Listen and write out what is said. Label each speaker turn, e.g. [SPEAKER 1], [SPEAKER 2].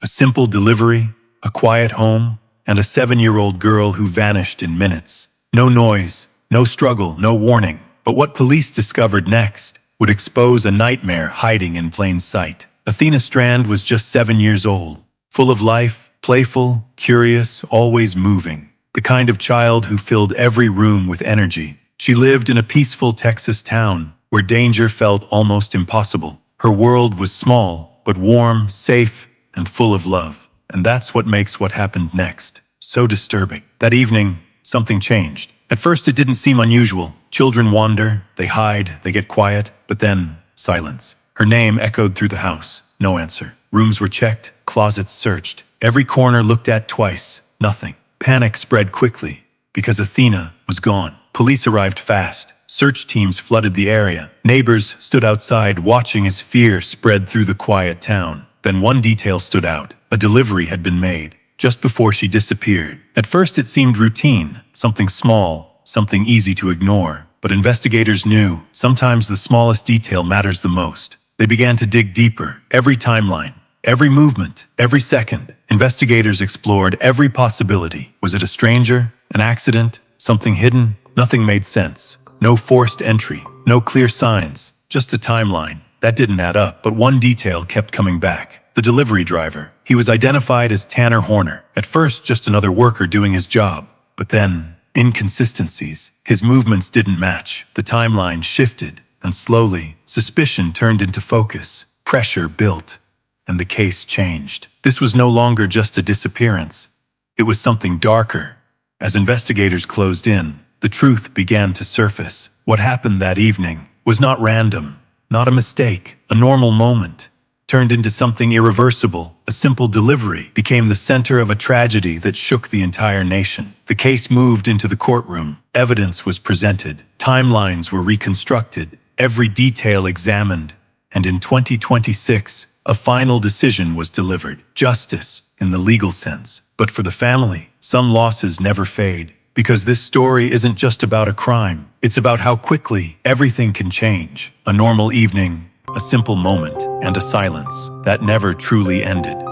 [SPEAKER 1] simple delivery, a quiet home, and a 7-year-old girl who vanished in minutes. No noise, no struggle, no warning. But what police discovered next would expose a nightmare hiding in plain sight. Athena Strand was just 7 years old, full of life, playful, curious, always moving. The kind of child who filled every room with energy. She lived in a peaceful Texas town where danger felt almost impossible. Her world was small, but warm, safe, and full of love. And that's what makes what happened next so disturbing. That evening, something changed. At first, it didn't seem unusual. Children wander, they hide, they get quiet, but then, silence. Her name echoed through the house. No answer. Rooms were checked, closets searched. Every corner looked at twice. Nothing. Panic spread quickly, because Athena was gone. Police arrived fast. Search teams flooded the area. Neighbors stood outside watching as fear spread through the quiet town. Then one detail stood out. A delivery had been made just before she disappeared. At first it seemed routine, something small, something easy to ignore. But investigators knew sometimes the smallest detail matters the most. They began to dig deeper. Every timeline, every movement, every second. Investigators explored every possibility. Was it a stranger? An accident? Something hidden? Nothing made sense. No forced entry. No clear signs. Just a timeline. That didn't add up, but one detail kept coming back. The delivery driver. He was identified as Tanner Horner. At first, just another worker doing his job. But then, inconsistencies. His movements didn't match. The timeline shifted, and slowly, suspicion turned into focus. Pressure built, and the case changed. This was no longer just a disappearance. It was something darker. As investigators closed in, the truth began to surface. What happened that evening was not random, not a mistake. A normal moment turned into something irreversible. A simple delivery became the center of a tragedy that shook the entire nation. The case moved into the courtroom. Evidence was presented. Timelines were reconstructed. Every detail examined. And in 2026, a final decision was delivered. Justice, in the legal sense. But for the family, some losses never fade. Because this story isn't just about a crime. It's about how quickly everything can change. A normal evening, a simple moment, and a silence that never truly ended.